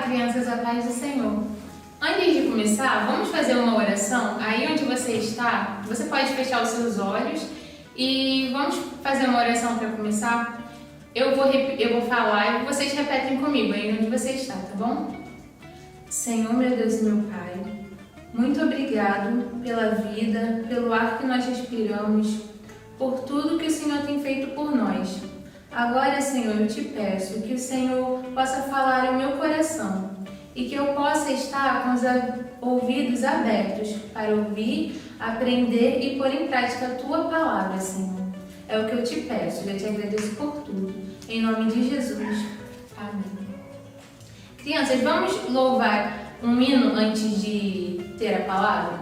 crianças, a paz do Senhor. Antes de começar, vamos fazer uma oração. Aí onde você está, você pode fechar os seus olhos e vamos fazer uma oração para começar. Eu vou falar e vocês repetem comigo aí onde você está, tá bom? Senhor, meu Deus e meu Pai, muito obrigado pela vida, pelo ar que nós respiramos, por tudo que o Senhor tem feito por nós. Agora, Senhor, eu te peço que o Senhor possa falar ao meu coração e que eu possa estar com os ouvidos abertos para ouvir, aprender e pôr em prática a Tua palavra, Senhor. É o que eu te peço, eu te agradeço por tudo. Em nome de Jesus. Amém. Crianças, vamos louvar um hino antes de ter a palavra?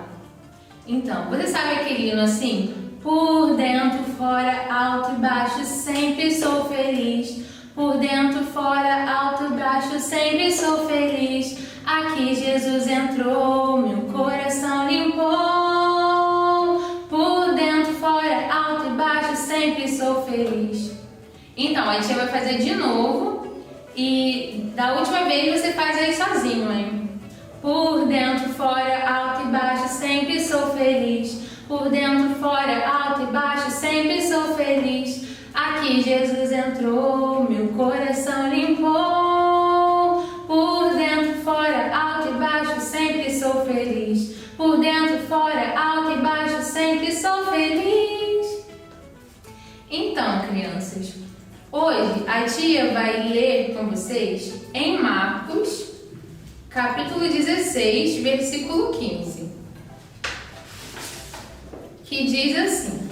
Então, você sabe aquele hino assim? Por dentro, fora, alto e baixo, sempre sou feliz. Por dentro, fora, alto e baixo, sempre sou feliz. Aqui Jesus entrou, meu coração limpou. Por dentro, fora, alto e baixo, sempre sou feliz. Então, a gente vai fazer de novo. E da última vez você faz aí sozinho, hein? Por dentro, fora, alto e baixo, sempre sou feliz. Por dentro, fora, alto e baixo, sempre sou feliz. Aqui Jesus entrou, meu coração limpou. Por dentro, fora, alto e baixo, sempre sou feliz. Por dentro, fora, alto e baixo, sempre sou feliz. Então, crianças, hoje a tia vai ler com vocês em Marcos, capítulo 16, versículo 15. Que diz assim: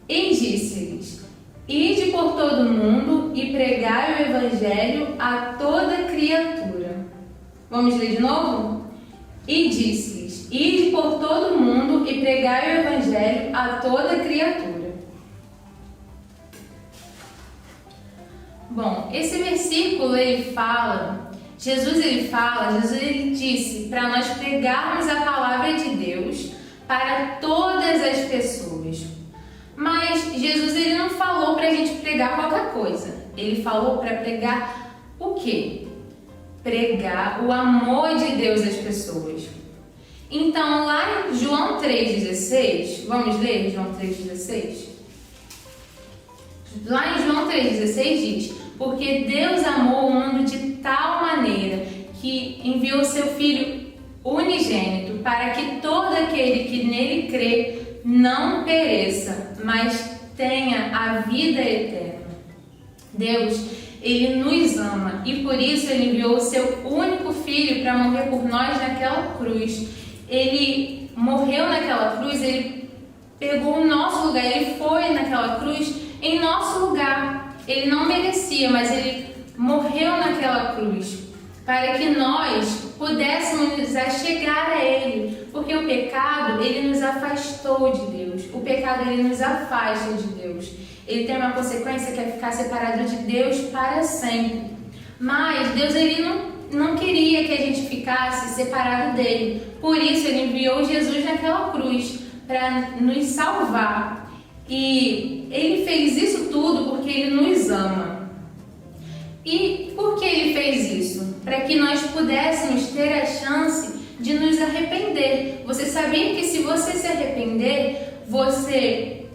E disse-lhes: Ide por todo o mundo e pregai o evangelho a toda criatura. Vamos ler de novo? E disse-lhes: Ide por todo o mundo e pregai o evangelho a toda criatura. Bom, esse versículo Jesus disse para nós pregarmos a palavra de Deus para todas as pessoas. Mas Jesus ele não falou para a gente pregar qualquer coisa. Ele falou para pregar o quê? Pregar o amor de Deus às pessoas. Então, lá em João 3,16, vamos ler João 3,16? Lá em João 3,16 diz: Porque Deus amou o mundo de tal maneira que enviou seu Filho unigênito para que todo aquele que nele crê não pereça, mas tenha a vida eterna. Deus, Ele nos ama e por isso Ele enviou o seu único Filho para morrer por nós naquela cruz. Ele morreu naquela cruz, Ele pegou o nosso lugar, Ele foi naquela cruz em nosso lugar. Ele não merecia, mas Ele morreu naquela cruz para que nós pudéssemos chegar a Ele, porque o pecado, ele nos afastou de Deus. O pecado, ele nos afasta de Deus. Ele tem uma consequência que é ficar separado de Deus para sempre. Mas Deus, ele não queria que a gente ficasse separado dele. Por isso, ele enviou Jesus naquela cruz para nos salvar. E ele fez isso tudo porque ele nos ama. E por que ele fez isso? Para que nós pudéssemos ter a chance de nos arrepender. Você sabia que se você se arrepender, você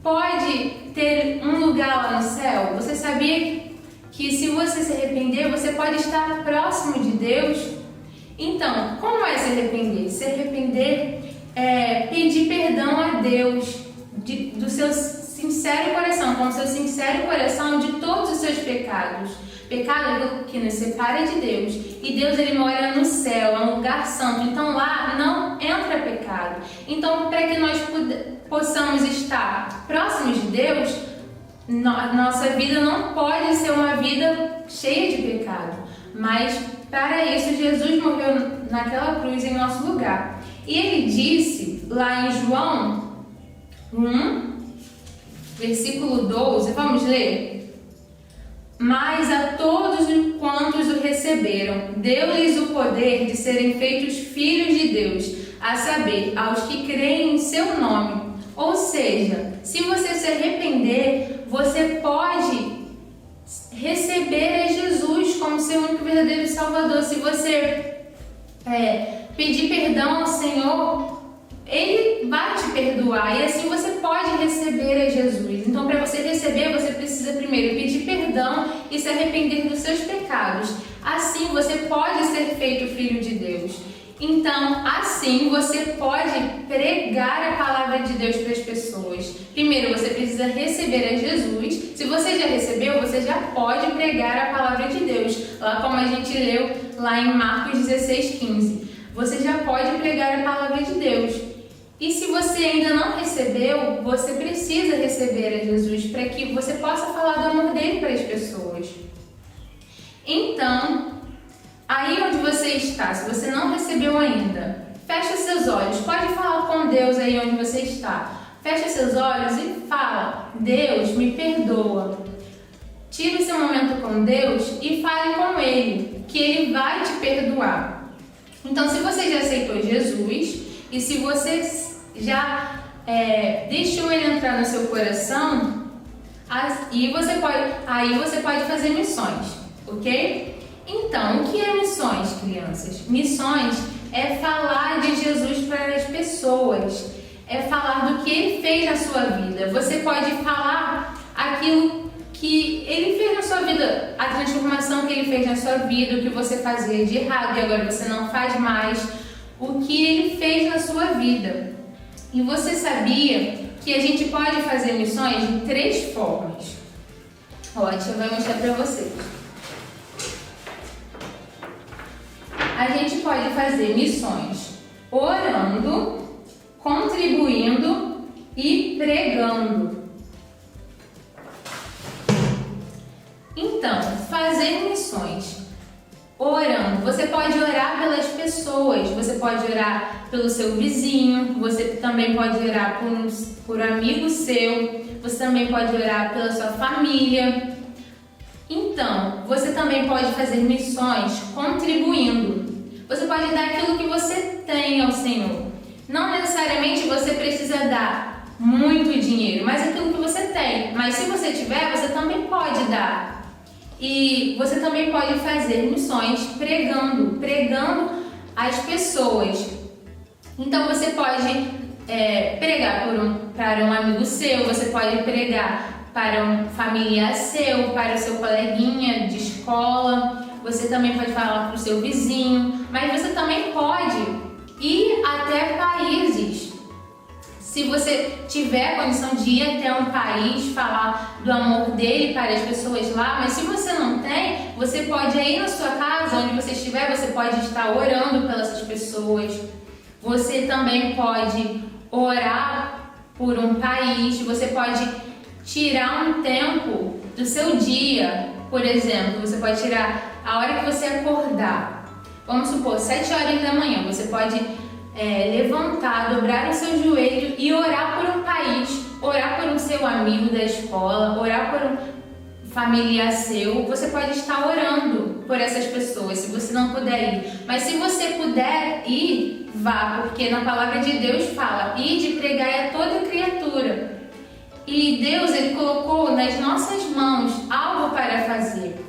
pode ter um lugar lá no céu? Você sabia que se você se arrepender, você pode estar próximo de Deus? Então, como é se arrepender? Se arrepender é pedir perdão a Deus do seu sincero coração, com o seu sincero coração de todos os seus pecados. Pecado é que nos separa de Deus. E Deus, ele mora no céu, é um lugar santo. Então lá não entra pecado. Então, para que nós possamos estar próximos de Deus, nossa vida não pode ser uma vida cheia de pecado. Mas para isso, Jesus morreu naquela cruz em nosso lugar. E ele disse lá em João 1, versículo 12, vamos ler? Mas a todos quantos o receberam, deu-lhes o poder de serem feitos filhos de Deus, a saber, aos que creem em seu nome. Ou seja, se você se arrepender, você pode receber a Jesus seu único e verdadeiro Salvador. Se você pedir perdão ao Senhor, Ele vai te perdoar e assim você pode receber a Jesus. Então, para você receber, você precisa primeiro pedir perdão e se arrepender dos seus pecados. Assim, você pode ser feito filho de Deus. Então, assim, você pode pregar a palavra de Deus para as pessoas. Primeiro, você precisa receber a Jesus. Se você já recebeu, você já pode pregar a palavra de Deus. Lá como a gente leu lá em Marcos 16:15. Você já pode pregar a palavra de Deus. E se você ainda não recebeu, você precisa receber a Jesus para que você possa falar do amor dele para as pessoas. Então, aí onde você está, se você não recebeu ainda, fecha seus olhos, pode falar com Deus aí onde você está. Fecha seus olhos e fala: Deus, me perdoa. Tire o seu momento com Deus e fale com Ele, que Ele vai te perdoar. Então, se você já aceitou Jesus e se você já deixou Ele entrar no seu coração, aí você pode fazer missões, ok? Então, o que é missões, crianças? Missões é falar de Jesus para as pessoas, é falar do que Ele fez na sua vida. Você pode falar aquilo que Ele fez na sua vida, a transformação que Ele fez na sua vida, o que você fazia de errado e agora você não faz mais, o que Ele fez na sua vida. E você sabia que a gente pode fazer missões de 3 formas? Ó, a tia vai mostrar para vocês. A gente pode fazer missões orando, contribuindo e pregando. Então, fazer missões orando. Você pode orar pelas pessoas, você pode orar pelo seu vizinho, você também pode orar por um amigo seu, você também pode orar pela sua família. Então, você também pode fazer missões contribuindo. Você pode dar aquilo que você tem ao Senhor. Não necessariamente você precisa dar muito dinheiro, mas aquilo que você tem. Mas se você tiver, você também pode dar. E você também pode fazer missões pregando às pessoas. Então você pode pregar para um amigo seu, você pode pregar para um familiar seu, para o seu coleguinha de escola, você também pode falar para o seu vizinho, mas você também pode ir até países. Se você tiver a condição de ir até um país, falar do amor dele para as pessoas lá, mas se você não tem, você pode ir na sua casa, onde você estiver, você pode estar orando pelas pessoas. Você também pode orar por um país, você pode tirar um tempo do seu dia, por exemplo, você pode tirar a hora que você acordar. Vamos supor, 7 horas da manhã, você pode levantar, dobrar o seu joelho e orar por um país, orar por um seu amigo da escola, orar por um familiar seu. Você pode estar orando por essas pessoas, se você não puder ir. Mas se você puder ir, vá, porque na palavra de Deus fala: ide pregai a toda criatura. E Deus, Ele colocou nas nossas mãos algo para fazer.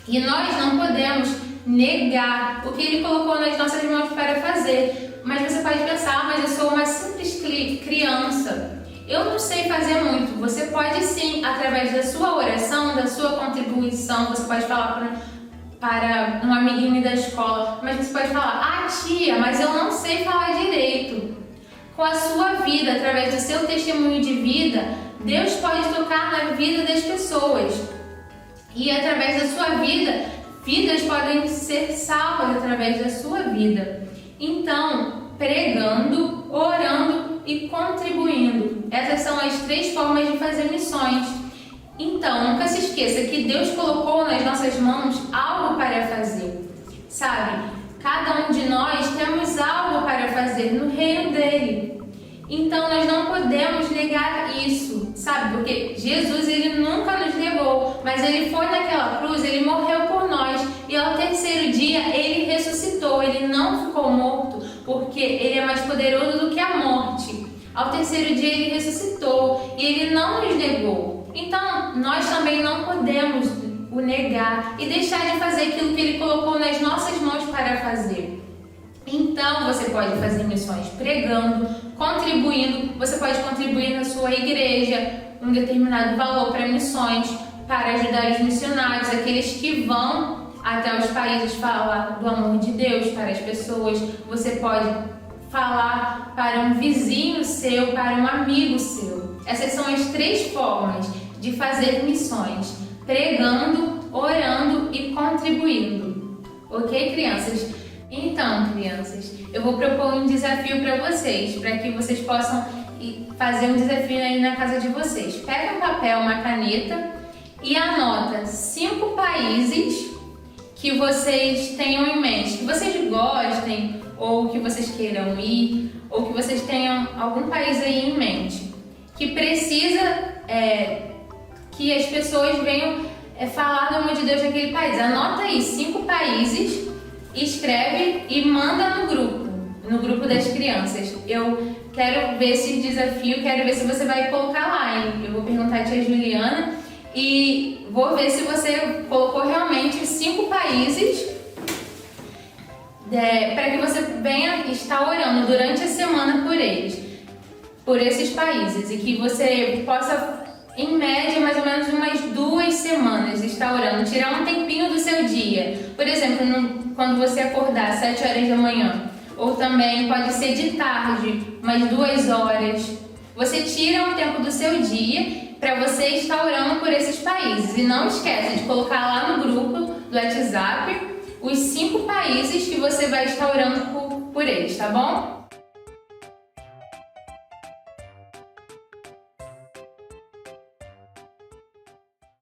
E nós não podemos negar o que Ele colocou nas nossas mãos para fazer. Mas você pode pensar: mas eu sou uma simples criança, eu não sei fazer muito. Você pode sim, através da sua oração, da sua contribuição. Você pode falar para um amiguinho da escola, mas você pode falar: tia, mas eu não sei falar direito. Com a sua vida, através do seu testemunho de vida, Deus pode tocar na vida das pessoas. E através da sua vida, vidas podem ser salvas através da sua vida. Então, pregando, orando e contribuindo. Essas são as 3 formas de fazer missões. Então, nunca se esqueça que Deus colocou nas nossas mãos algo para fazer. Sabe? Cada um de nós temos algo para fazer no reino dele. Então, nós não podemos negar isso, sabe? Porque Jesus, Ele nunca nos negou, mas Ele foi naquela cruz, Ele morreu por nós. E ao 3º dia, Ele ressuscitou, Ele não ficou morto, porque Ele é mais poderoso do que a morte. Ao 3º dia, Ele ressuscitou e Ele não nos negou. Então, nós também não podemos o negar e deixar de fazer aquilo que Ele colocou nas nossas mãos para fazer. Então, você pode fazer missões pregando, contribuindo, você pode contribuir na sua igreja um determinado valor para missões, para ajudar os missionários, aqueles que vão até os países falar do amor de Deus para as pessoas. Você pode falar para um vizinho seu, para um amigo seu. Essas são as 3 formas de fazer missões: pregando, orando e contribuindo. Ok, crianças? Então, crianças, eu vou propor um desafio para que vocês possam fazer um desafio aí na casa de vocês. Pega um papel, uma caneta e anota 5 países que vocês tenham em mente, que vocês gostem, ou que vocês queiram ir, ou que vocês tenham algum país aí em mente, que precisa que as pessoas venham falar do amor de Deus naquele país. Anota aí 5 países, escreve e manda no grupo das crianças. Eu quero ver esse desafio, quero ver se você vai colocar lá, hein? Eu vou perguntar à tia Juliana e vou ver se você colocou realmente 5 países para que você venha estar orando durante a semana por eles, por esses países, e que você possa, em média, mais ou menos umas 2 semanas estar orando, tirar um tempinho do seu dia. Por exemplo, quando você acordar às 7 horas da manhã, ou também pode ser de tarde, umas 2 horas. Você tira um tempo do seu dia para você estar orando por esses países. E não esqueça de colocar lá no grupo do WhatsApp os 5 países que você vai estar orando por eles, tá bom?